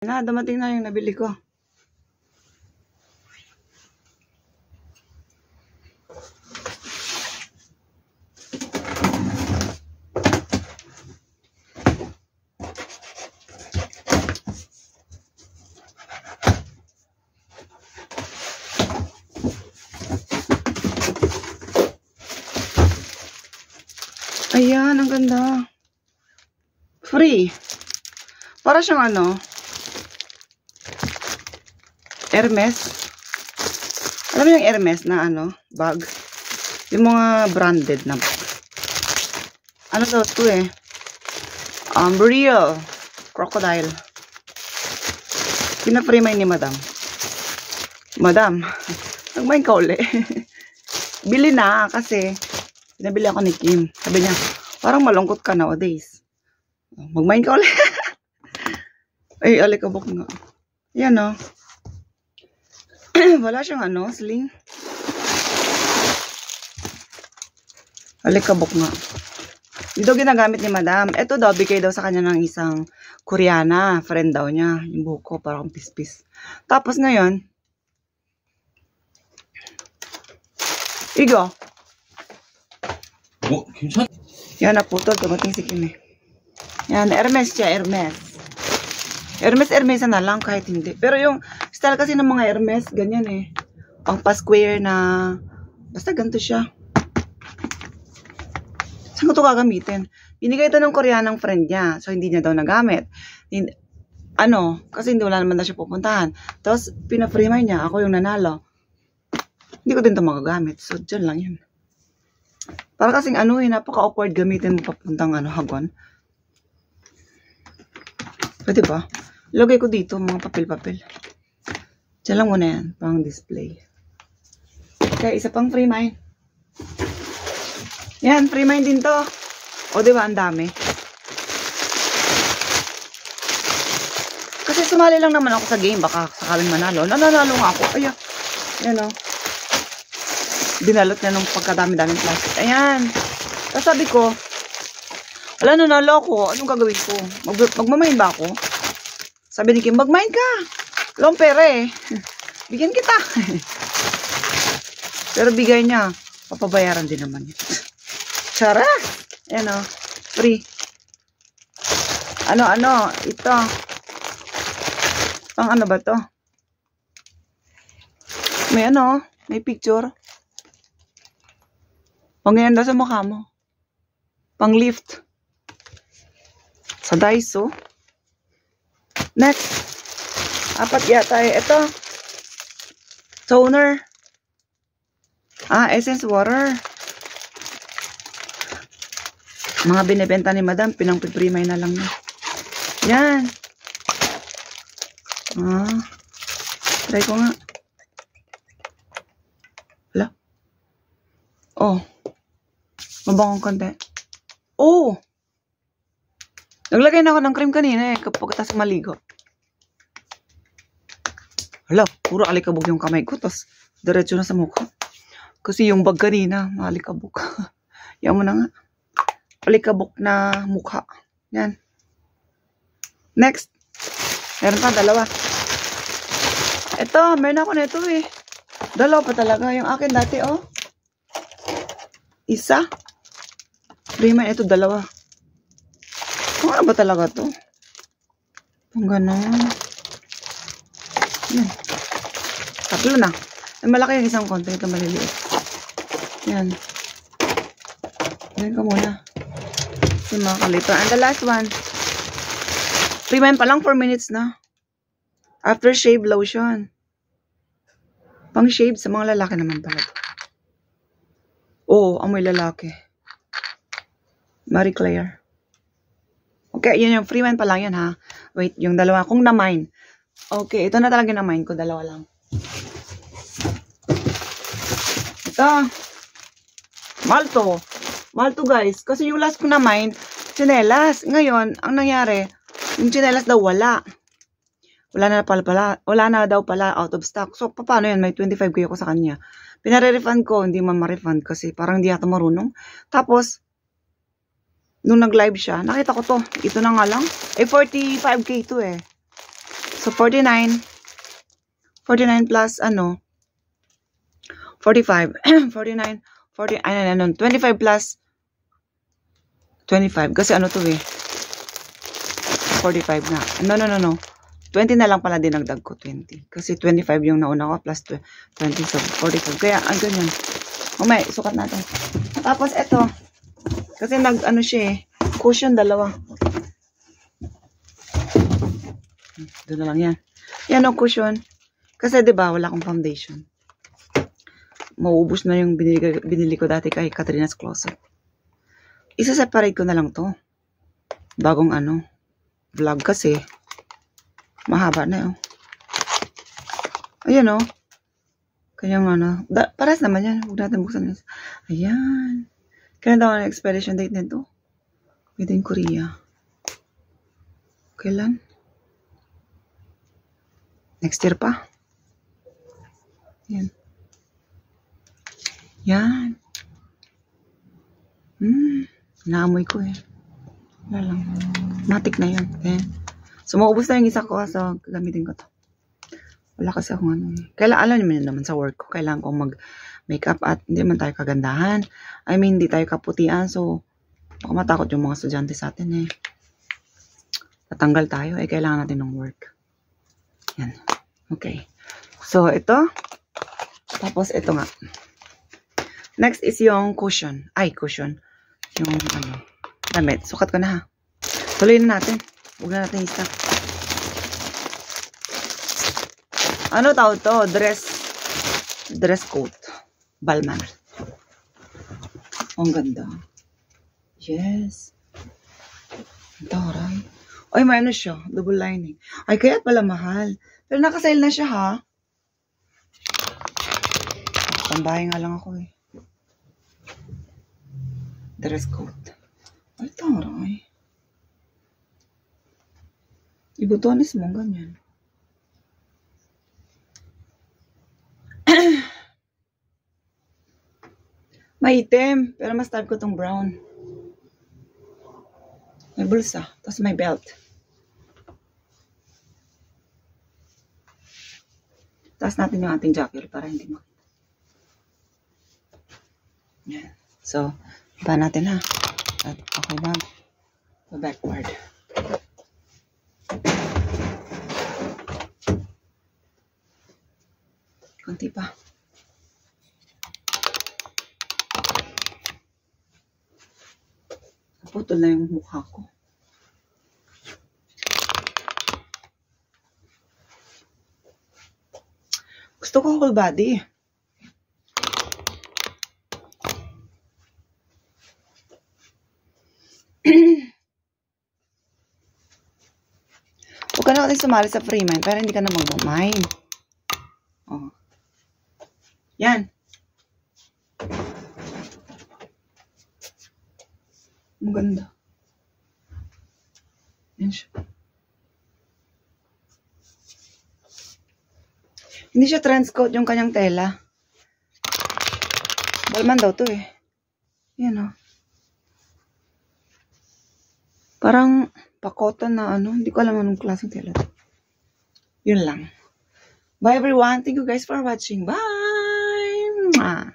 Na, dumating na yung nabili ko. Ayan, ang ganda. Free. Para siyang ano, Hermes. Alam mo yung Hermes na ano, bag? Yung mga branded na bag. Ano daw ito eh? Real crocodile. Pina-frame ni madam. Madam, nagmain ka uli. Bili na kasi pinabili ako ni Kim. Sabi niya, parang malungkot ka nowadays. Magmain ka ulit. Ay, alikabok nga. Yan o. Wala siyang ano, sling. Alikabok nga. Dito ginagamit ni madam. Ito daw, bigay daw sa kanya ng isang Koreana. Friend daw niya. Yung buhok ko, parang pispis. Tapos ngayon, Igo. 괜찮? Yan, naputol. Dumating si Kim eh. Yan, Hermes siya, Hermes. Hermes na lang kahit hindi. Pero yung style kasi ng mga Hermes, ganyan eh. Pang pa-square na, basta ganito siya. Saan ko ito gagamitin? Binigay ito ng Koreanang friend niya. So, hindi niya daw nagamit. Kasi hindi wala naman na siya pupuntahan. Tapos, pina-frame niya. Ako yung nanalo. Hindi ko din ito magagamit. So, dyan lang yun. Para kasing napaka-awkward gamitin mo papuntang hagon. Pwede ba? Lagay ko dito mga papel-papel. Diyan lang muna yan. Pang display. Okay, isa pang free mine. Yan, free mine din to. O, diba? Ang dami. Kasi sumali lang naman ako sa game. Baka sakaling manalo. Nanalo nga ako. Ayan. Ayan o. Binalot niya nung pagkadami-daming plastic. Ayan. Tapos sabi ko, wala, nanalo ako. Anong gagawin ko? Magmamain ba ako? Sabi ni Kim, magmain ka. Wala akong pera eh. Bigyan kita. Pero bigay niya. Papabayaran din naman yun. Tsara. Ayan o. Free. Ito. Pang ano ba to? May picture. Pangyan daw sa mukha mo. Pang lift. Sa Daiso. Next. Apat yata eh. Ito. Toner. Essence water. Mga binibenta ni madam. Pinang-piprimay na lang niya. Yan. Try ko nga. Hala. Oh. Mabangong konti. Oh! Naglagay na ako ng cream kanina eh. Kapag maligo. Hala, puro alikabok yung kamay ko. Tapos, diretso na sa mukha. Kasi yung bag kanina, malikabok. Yan mo na nga. Alikabok na mukha. Yan. Next. Meron pa, dalawa. Ito, meron ako na ito eh. Dalawa pa talaga. Yung akin dati, oh. Isa. Prima, ito dalawa. Ano ba talaga to? Kung gano'n. Yan. Tatlo na. Ay, malaki yung isang konti. Ito maliliit. Yan. Yan ka muna. Yung mga kalito. And the last one. Prima pa lang 4 minutes na. After shave lotion. Pang shave sa mga lalaki naman pala. Oo, amoy lalaki. Marie Claire. Okay, yun yung free man pa lang yun ha. Wait, yung dalawa kong na-mine. Okay, ito na talaga na-mine ko. Dalawa lang. Ito. Malto. Malto guys. Kasi yung last ko na-mine, tsinelas. Ngayon, ang nangyari, yung tsinelas daw wala. Wala na daw pala out of stock. So, paano yun? May 25 ko ako sa kanya. Pinare-refund ko, hindi man ma-refund kasi parang di yata marunong. Tapos, nung nag-live siya, nakita ko to. Ito na nga lang. 45k to eh. So, 49. 49 plus, 45. 49, 40, 25 plus 25. Kasi to eh. 45 nga. No. 20 na lang pala dinagdag ko, 20. Kasi 25 yung nauna ko plus 20, so 45. Kaya, ganyan. Umay, sukat natin. Tapos, ito. Kasi siya eh. Cushion, dalawa. Doon na lang yan. Yan ang cushion. Kasi, diba, wala akong foundation. Mauubos na yung binili ko dati kay Katrina's Closet. Isa-separate ko na lang to. Bagong vlog kasi. Mahaba na yun. Ayan Kanyang pares naman yan. Huwag natin buksan yan. Ayan. Kailan daw ang expiration date nito? Within Korea. Kailan? Next year pa. Yan. Yan. Naamoy ko eh. Wala lang. Matik na yun. Okay. So, maubos na yung isa ko. So, gagamitin ko to. Wala kasi akong alam niyo naman sa work ko. Kailangan kong mag-makeup at hindi man tayo kagandahan. I mean, hindi tayo kaputian. So, baka matakot yung mga estudyante sa atin eh. Tatanggal tayo eh. Kailangan natin ng work. Yan. Okay. So, ito. Tapos, ito nga. Next is yung cushion. Ay, cushion. Yung damit. Sukat ko na ha. Tuloy na natin. Huwag na natin isa. Ano tawag to? Dress coat. Balmain. Ang ganda. Yes. Ang taray. Ay, may siya. Double lining. Ay, kaya pala mahal. Pero nakasale na siya ha. Tambahay nga lang ako eh. Dress coat. Ay, taray. Ibutones mo, ganyan. Maitim, pero mas type ko tong brown. May bulsa, tapos may belt. Taas natin yung ating jacket para hindi makita. Yan. So, iba natin ha. At ako backward. Konti pa. Putol na yung mukha ko. Gusto ko whole body. Huwag ka na kasi sumali sa free mind para hindi ka na mag-mind. Oh. Yan. Ang ganda. Yan siya. Hindi siya transcoat yung kanyang tela. Balmain daw to eh. Yan Parang pakotan na hindi ko alam anong klaseng tela to. Yun lang. Bye everyone. Thank you guys for watching. Bye!